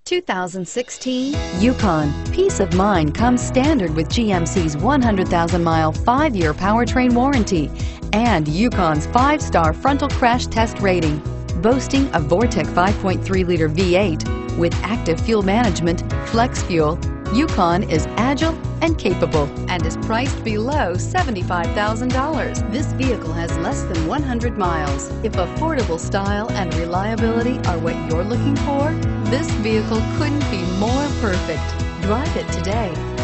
2016 Yukon. Peace of mind comes standard with GMC's 100,000-mile, 5-year powertrain warranty and Yukon's 5-star frontal crash test rating. Boasting a Vortec 5.3-liter V8 with active fuel management, flex fuel, Yukon is agile and capable and is priced below $75,000. This vehicle has less than 100 miles. If affordable style and reliability are what you're looking for, this vehicle couldn't be more perfect. Drive it today.